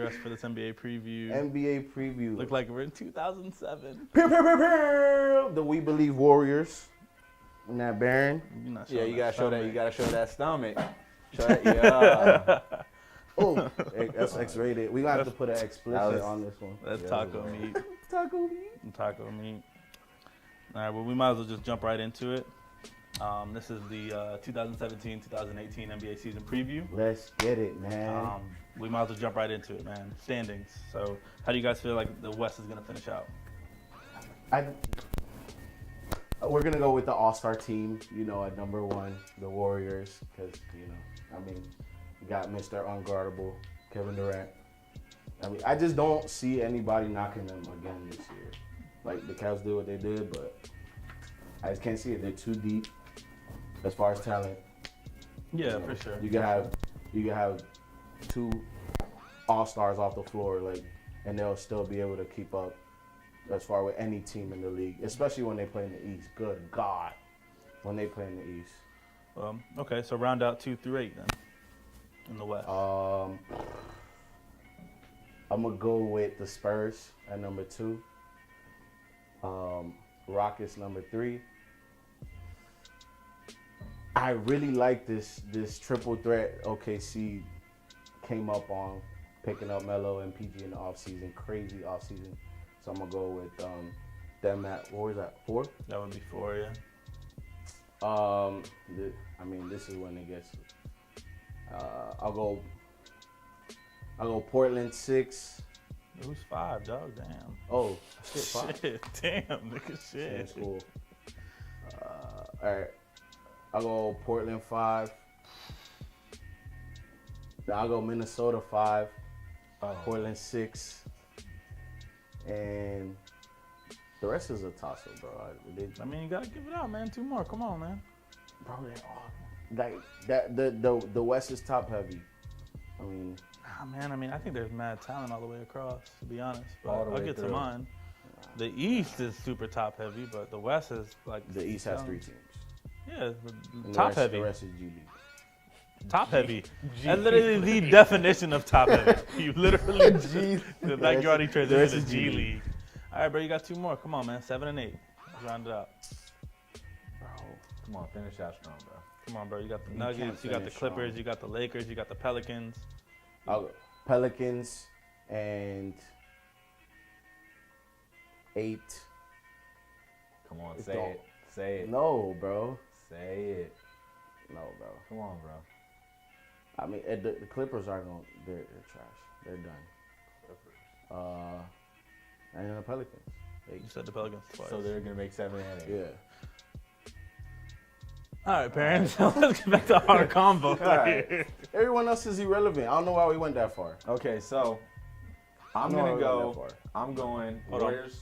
us for this NBA preview. NBA preview. Look like we're in 2007. The We Believe Warriors. In that Baron. Yeah, you gotta show that. You gotta show that stomach. Show that, yeah. Oh, that's X-rated. We gotta have to put an explicit on this one. That's taco meat. Taco meat. Taco meat. All right, well, we might as well just jump right into it. This is the 2017-2018 NBA season preview. Let's get it, man. We might as well jump right into it, man. Standings. So, how do you guys feel like the West is gonna finish out? We're gonna go with the All-Star team. At number one, the Warriors, because you got Mr. Unguardable, Kevin Durant. I just don't see anybody knocking them again this year. Like the Cavs did what they did, but I just can't see it. They're too deep as far as talent. Yeah, for sure. You can have two All-Stars off the floor, and they'll still be able to keep up as far with any team in the league, especially when they play in the East. Good God, when they play in the East. Okay, so round out 2 through 8 then in the West. I'm gonna go with the Spurs at number 2. Rockets number 3. I really like this triple threat OKC came up on, picking up Melo and PG in the offseason. Crazy offseason. So I'm gonna go with them at, what was that, 4? That would be 4, yeah. This is when it gets. I'll go Portland 6. Who's 5, dog? Damn. Oh, shit, 5. Shit, damn, nigga, shit. That's cool. All right. I'll go Portland 5. Then I'll go Minnesota 5. Portland 6. And the rest is a toss-up, bro. You gotta give it out, man. 2 more. Come on, man. Bro, the West is top heavy. I think there's mad talent all the way across, to be honest. But All the I'll way get to through. mine. The East is super top heavy, but the West is like The East has 3 teams. Yeah, And top heavy. The rest is G League. Top heavy. That's literally the definition of top heavy. You literally the backyard transition to G League. All right, bro, you got 2 more. Come on, man. 7 and 8. Let's round it out. Bro, come on, finish that strong, bro. Come on, bro. You got the You Nuggets, can't you got the finish Clippers, strong. you got the Lakers, you got the Pelicans. I'll go Pelicans and 8. Come on, It's say don't- it. Say it. No, bro. Say it. No, bro. Come on, bro. The Clippers are going. They're trash. They're done. And then the Pelicans. You said the Pelicans twice. So they're gonna make 7 and 8. Yeah. All right, parents. Let's get back to our combo. right. Everyone else is irrelevant. I don't know why we went that far. Okay, so I'm No, I gonna went go. that far. I'm going Hold on. Warriors.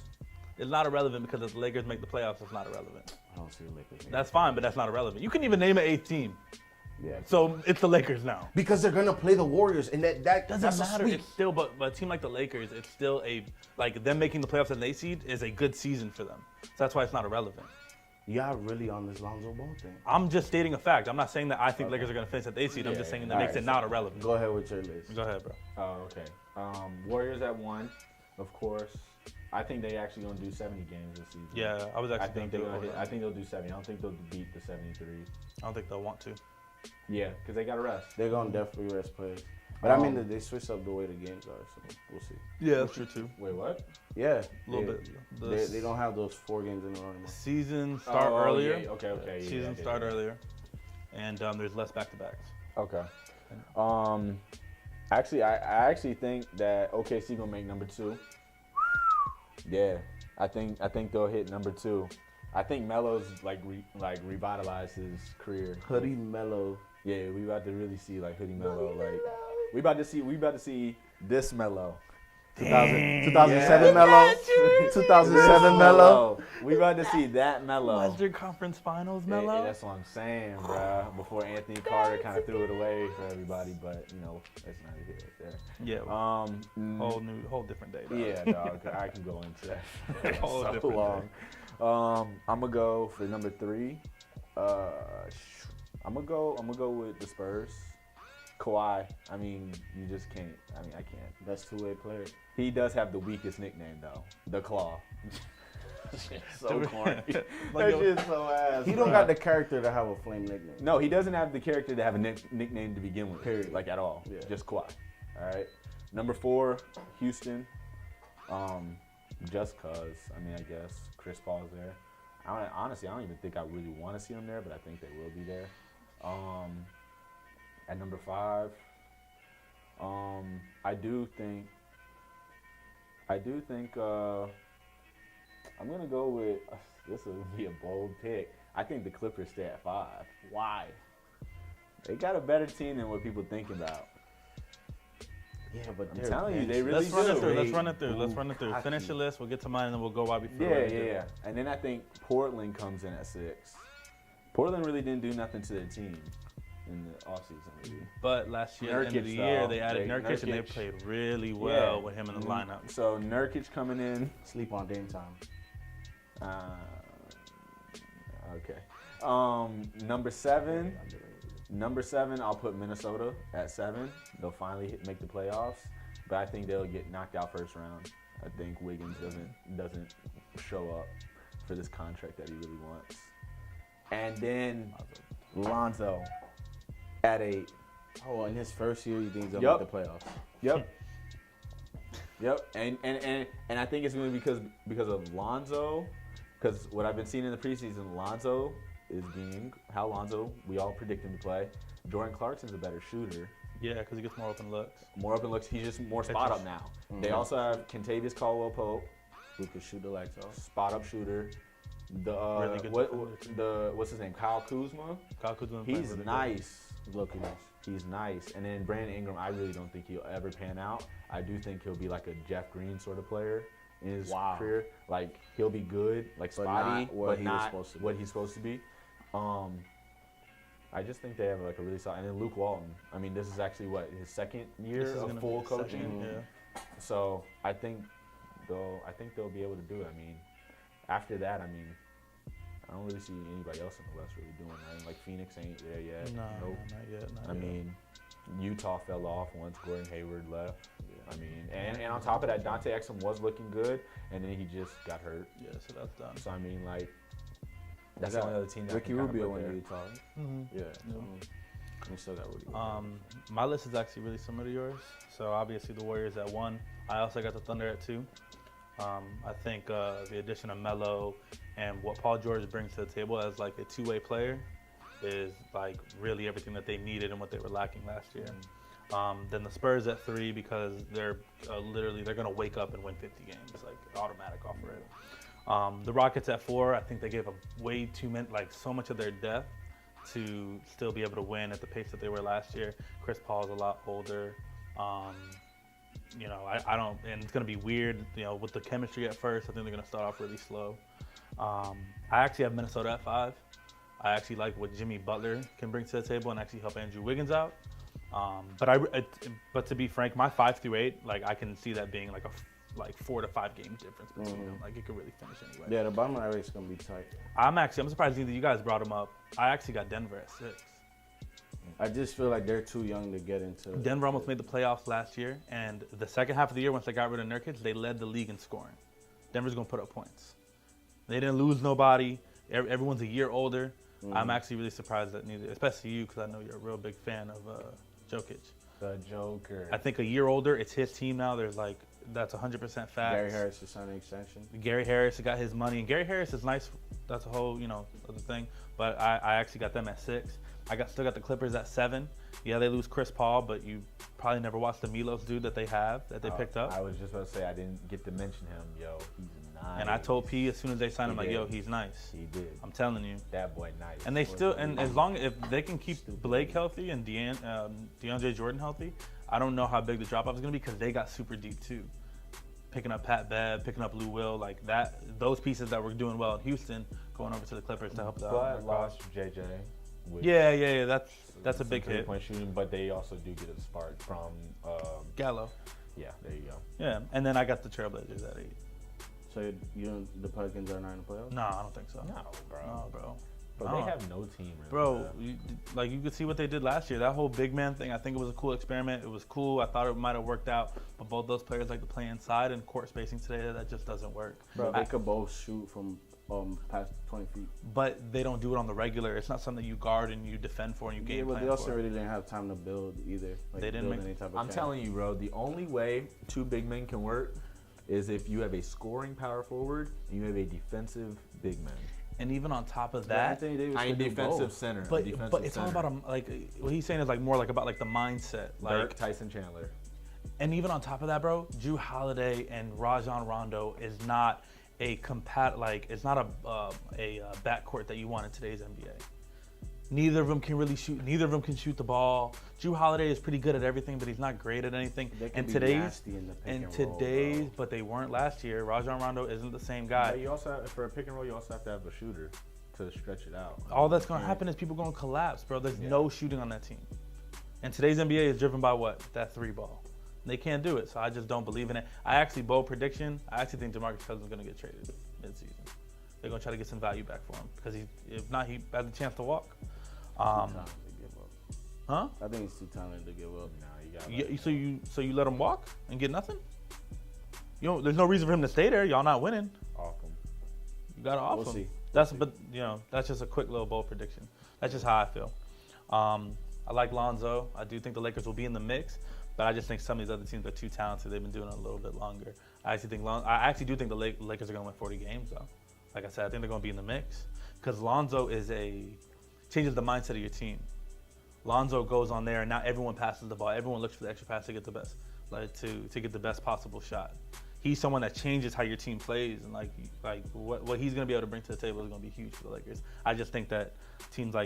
It's not irrelevant because if the Lakers make the playoffs, it's not irrelevant. I don't see the Lakers. That's fine, but that's not irrelevant. You can even name an 8th team. Yeah. So it's the Lakers now. Because they're gonna play the Warriors, and that's Doesn't a matter. sweep. It's still, but a team like the Lakers, it's still them making the playoffs and they seed is a good season for them. So that's why it's not irrelevant. Y'all really on this Lonzo Ball thing. I'm just stating a fact. I'm not saying that I think Lakers are going to finish at the 8th seed. I'm Yeah, just saying that all makes right, it not irrelevant. Go ahead with your list. Go ahead, bro. Oh, okay. Warriors at 1, of course. I think they actually gonna do 70 games this season. Yeah, I was actually I think going they're to do gonna it. hit, I think they'll do 70. I don't think they'll beat the 73. I don't think they'll want to. Yeah, because they got to rest. They're gonna definitely rest players. But they switched up the way the games are, so we'll see. Yeah, that's true too. Wait, what? Yeah, A little bit. They don't have those 4 games in a row anymore. Season start earlier. Yeah, okay. Yeah, Season okay, start yeah. earlier. And there's less back-to-backs. Okay. Actually, I actually think that OKC gonna make number 2. Yeah, I think they'll hit number 2. I think Melo's revitalized his career. Hoodie Melo. Yeah, we about to really see Hoodie Melo. We about to see this Melo. 2007 Melo. 2007 Melo. We about to see that Melo. Western Conference Finals, Yeah, Melo. that's what I'm saying, bro. Before Anthony Carter kind of threw it away for everybody, but that's not a hit right there. Yeah. Whole different day. Dog. Yeah, dog. I can go into that Whole so different long. I'm gonna go for number 3. I'm gonna go with the Spurs. Kawhi. I mean, you just can't. I mean, I can't. Best two-way player. He does have the weakest nickname though, the Claw. So corny. Like, That yo, shit's so ass. He don't bruh. got the character to have a flame nickname. No, he doesn't have the character to have a nickname to begin with. Period. Like at all. Yeah. Just Kawhi. All right. Number 4, Houston. Just cause. I mean, I guess Chris Paul's there. Honestly, I don't even think I really want to see him there, but I think they will be there. At number 5, I do think I'm gonna go with this will be a bold pick. I think the Clippers stay at 5. Why? They got a better team than what people think about. Yeah, but I'm telling you, they really let's run it do. through. Let's run it through. Let's Ooh, run it through. hockey. Finish your list. We'll get to mine, and then we'll go why we feel. Yeah. And then I think Portland comes in at 6. Portland really didn't do nothing to their team in the offseason, really. But last year, at the end of the Nurkic, year, though. they added Nurkic, and they Nurkic. played really well Yeah. with him in the lineup. So Nurkic coming in. Sleep on Dame time. Okay. Number 7. Number 7, I'll put Minnesota at 7. They'll finally make the playoffs, but I think they'll get knocked out first round. I think Wiggins doesn't show up for this contract that he really wants. And then Lonzo at 8. Oh, in his first year, you think he's gonna Yup. make the playoffs? Yep. And I think it's going to be because of Lonzo, because what I've been seeing in the preseason, Lonzo is being how Lonzo we all predict him to play. Jordan Clarkson's a better shooter. Yeah, because he gets more open looks. More open looks. He's just more spot up now. They Mhm. also have Kentavious Caldwell-Pope, Who can shoot the lights off? spot up shooter. The Really good defender, too. what's his name? Kyle Kuzma. Kyle Kuzma playing He's really good. nice. Look at this. He's nice. And then Brandon Ingram, I really don't think he'll ever pan out. I do think he'll be like a Jeff Green sort of player in his Wow. career. Like he'll be good, like But spotty, not what but he was not supposed to be. what he's supposed to be. I just think they have like a really solid. And then Luke Walton. I mean, this is actually what his second year This is of gonna full be his coaching. second, yeah. So I think they'll be able to do it. I mean, after that, I mean, I don't really see anybody else in the West really doing that. Like Phoenix ain't there yet. No, Nope. not yet. Not I yet. mean, Utah fell off once Gordon Hayward left. I mean, and on top of that, Dante Exum was looking good, and then he just got hurt. yeah, so that's done. So I mean, like, that's They the got only other team that Ricky can kinda Rubio put went there. to Utah. Mm-hmm. Yeah. We still got Rudy. My list is actually really similar to yours. So obviously the Warriors at 1. I also got the Thunder at 2. I think the addition of Melo and what Paul George brings to the table as like a two-way player is like really everything that they needed and what they were lacking last year. Then the Spurs at 3 because they're they're gonna wake up and win 50 games, like automatic off rip. The Rockets at 4, I think they gave up way too many, like so much of their depth to still be able to win at the pace that they were last year. Chris Paul's a lot older. You know, I don't, and it's gonna be weird. You know, with the chemistry at first, I think they're gonna start off really slow. I actually have Minnesota at 5. I actually like what Jimmy Butler can bring to the table and actually help Andrew Wiggins out. But to be frank, my 5 through 8, like I can see that being like a 4 to 5 game difference between them. Like it could really finish anyway. Yeah, the bottom of that race is gonna be tight. I'm surprised either you guys brought them up. I actually got Denver at 6. I just feel like they're too young to get into. Denver almost made the playoffs last year, and the second half of the year, once they got rid of Nurkic, they led the league in scoring. Denver's gonna put up points. They didn't lose nobody. Everyone's a year older. I'm actually really surprised that neither, especially you, because I know you're a real big fan of Jokic. The Joker. I think a year older, it's his team now. There's like that's 100% facts. Gary Harris is signing an extension. Gary Harris got his money, and Gary Harris is nice. That's a whole other thing. But I actually got them at 6. Still got the Clippers at 7. Yeah, they lose Chris Paul, but you probably never watched the Milos dude that they picked up. I was just about to say I didn't get to mention him. Yo, he's nice. And I told P as soon as they signed him, He like, did. yo, he's nice. He did. I'm telling you. That boy nice. And they still, and as long if they can keep Blake healthy and DeAndre Jordan healthy, I don't know how big the drop off is gonna be because they got super deep too. Picking up Pat Bev, picking up Lou Will, like that. Those pieces that were doing well in Houston, going over to the Clippers to help them. But lost JJ. with Yeah. That's a some big hit. three-point shooting, but they also do get a spark from. Gallo. Yeah, there you go. Yeah, and then I got the Trailblazers at 8. So the Pelicans are not in the playoffs? No, I don't think so. No, bro. No, bro. But they have no team, really. Bro, you could see what they did last year. That whole big man thing, I think it was a cool experiment. It was cool. I thought it might have worked out. But both those players like to play inside, and court spacing today, that just doesn't work. Bro, they could both shoot from past 20 feet. But they don't do it on the regular. It's not something you guard and you defend for and you game but plan they also for. really didn't have time to build either. Like, They didn't build make- any type of I'm telling you, bro, the only way two big men can work is if you have a scoring power forward and you have a defensive big man. And even on top of But that, Anthony Davis I could mean, do defensive both. center. but defensive it's all center. about like what he's saying is like more like about like the mindset. Like, Dirk, Tyson Chandler. and even on top of that, bro, Drew Holiday and Rajon Rondo is not a it's not a backcourt that you want in today's NBA. Neither of them can really shoot. Neither of them can shoot the ball. Drew Holiday is pretty good at everything, but he's not great at anything. They could And be today's nasty in the pick and roll, bro. but they weren't last year. Rajon Rondo isn't the same guy. But you also have, for a pick and roll, you also have to have a shooter to stretch it out. All that's going to happen is people going to collapse, bro. There's no shooting on that team. And today's NBA is driven by what? That three ball. They can't do it, so I just don't believe in it. I actually, bold prediction, I actually think DeMarcus Cousins is going to get traded midseason. They're going to try to get some value back for him because if not, he has a chance to walk. Too talented to give up. Huh? I think he's too talented to give up. No, you got So you let him walk and get nothing? There's no reason for him to stay there. Y'all not winning. off him. You got to off We'll him. see. That's just a quick little bold prediction. That's just how I feel. I like Lonzo. I do think the Lakers will be in the mix, but I just think some of these other teams are too talented. They've been doing it a little bit longer. I actually do think the Lakers are going to win 40 games though. Like I said, I think they're going to be in the mix because Lonzo changes the mindset of your team. Lonzo goes on there and now everyone passes the ball. Everyone looks for the extra pass to get the best, to get the best possible shot. He's someone that changes how your team plays, and like what he's going to be able to bring to the table is going to be huge for the Lakers. I just think that teams like